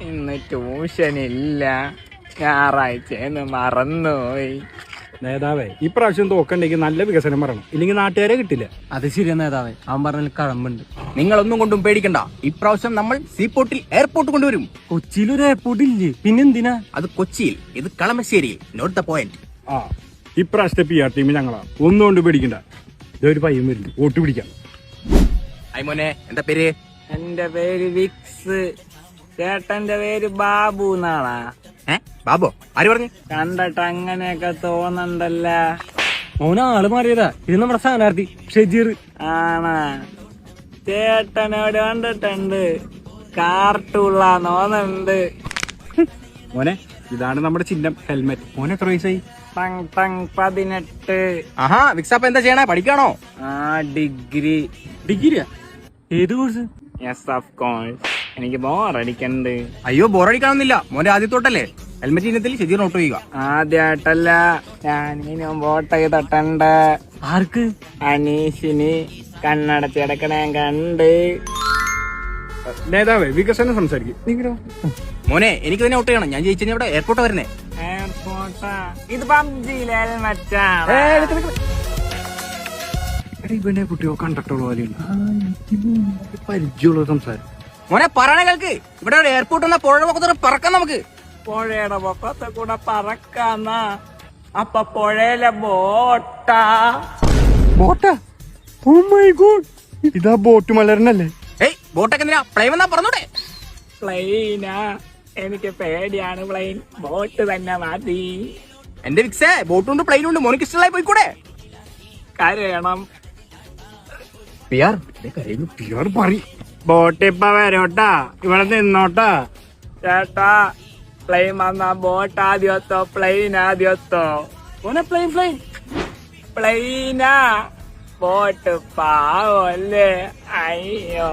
ഇന്ന് ട്യൂഷനില്ല, ഞായറാഴ്ചയെന്ന് മറന്നുപോയി. നേതാവേ, ഇപ്രാവശ്യം തോക്കണ്ടെങ്കിൽ നല്ല വികസനം പറയണം, ഇല്ലെങ്കിൽ നാട്ടുകാരെ കിട്ടില്ല. അത് ശരിയാ നേതാവേ, അവൻ പറഞ്ഞ കഴമ്പുണ്ട്. നിങ്ങളൊന്നും കൊണ്ടും പേടിക്കണ്ട. ഇപ്രാവശ്യം നമ്മൾ സീപോർട്ടിൽ എയർപോർട്ട് കൊണ്ടുവരും. കൊച്ചിയിൽ ഒരു എയർപോർട്ട് ഇല്ലേ, പിന്നെന്തിനാ? അത് കൊച്ചിയിൽ, ഇത് കളമശ്ശേരിയിൽ. Not the point. ആ, ഇപ്രാവശ്യത്തെ PR ടീം ഞങ്ങളാ, ഒന്നും കൊണ്ട് പേടിക്കണ്ട. ഇതൊരു പയ്യൻ വരില്ല, വോട്ട് പിടിക്കാം. മോനെ, എന്താ പേര്? എന്റെ പേര് വിക്സ്, ചേട്ടന്റെ പേര് ബാബു എന്നാളാ. ബാബോ? ആര് പറഞ്ഞു? കണ്ടിട്ട് അങ്ങനെയൊക്കെ തോന്നണ്ടല്ല. മോനാള് മാറിയതാ, ഇത് നമ്മുടെ സ്ഥാനാർത്ഥി ഷജീർ. ആണാ? ചേട്ടനോട് കണ്ടിട്ടുണ്ട്, കാർട്ടുള്ള തോന്നുന്നുണ്ട്. മോനെ, ഇതാണ് നമ്മുടെ ചിഹ്നം, ഹെൽമെറ്റ്. മോനെ എത്ര വയസ്സായി? 18. ആഹാ, വിക്സാപ്പ് എന്താ ചെയ്യണേ? പഠിക്കാണോ? ഡിഗ്രി. ഡിഗ്രിയാ? ഏത് കോഴ്സ്? Yes of course. എനിക്ക് ബോറടിക്കണ്ട്. അയ്യോ, ബോറടിക്കാനൊന്നുമില്ല. മോന്റെ ആദ്യത്തോട്ടല്ലേ, ഹെൽമെറ്റ് ഇനത്തിൽ ശരി നോട്ട് ചെയ്യുക. ആദ്യായിട്ടല്ല, ഞാനിനും വോട്ട് ചെയ്തിട്ടുണ്ട്. ആർക്ക്? അനീഷിന് കണ്ണടച്ച് കിടക്കണ കണ്ട്. നേതാവേ, വികസനം സംസാരിക്കും. നിങ്ങളോ? മോനെ, എനിക്ക് തന്നെ ഔട്ട് ചെയ്യണം. ഞാൻ ജയിച്ചു ഇവിടെ എയർപോർട്ട് വരുന്നേ. എയർപോർട്ടാ? ഇത് പബ്ജിയിലെ ഹെൽമെറ്റാ. ഇവനെ കുട്ടിയോ കണ്ടിട്ടുള്ള പോലെയുണ്ട്, പരിചയമുള്ള സംസാരം. മോനെ, പറയണ കേൾക്ക്. ഇവിടെ ഒരു എയർപോർട്ട് വന്നാൽ പുഴ പൊക്കത്തോടെ പറക്കാം നമുക്ക്. പുഴയുടെ പൊക്കത്തെ കൂടെ പറക്കാന്നാ? അപ്പൊ പുഴയിലെ ബോട്ടാ? ബോട്ടാ? ഓ മൈ ഗോഡ്, ഇതാ ബോട്ട് മലരനല്ലേ? ഏയ്, ബോട്ടൊക്കെ എന്തിനാ? പ്ലെയിൻ വന്നാ പറഞ്ഞൂടെ? പ്ലെയിനാ? എനിക്ക് പേടിയാണ് പ്ലെയിൻ. ബോട്ട് തന്നെ മതി. എന്റെ വിക്സേ, ബോട്ടുണ്ട് പ്ലെയിനും ഉണ്ട്. മോനിക്ക് ഇഷ്ടമായി പോയിക്കൂടെ? കരയണം. PR പറയും. ബോട്ട് ഇപ്പൊ വരോട്ടാ, ഇവിടെ നിന്നോട്ടാ. ചേട്ടാ, പ്ലെയിൻ വന്നാ ബോട്ട് ആദ്യത്തോ പ്ലെയിൻ ആദ്യത്തോ? മോനെ, പ്ലെയിൻ. പ്ലെയിനാ? ബോട്ട് പാവല്ലേ? അയ്യോ.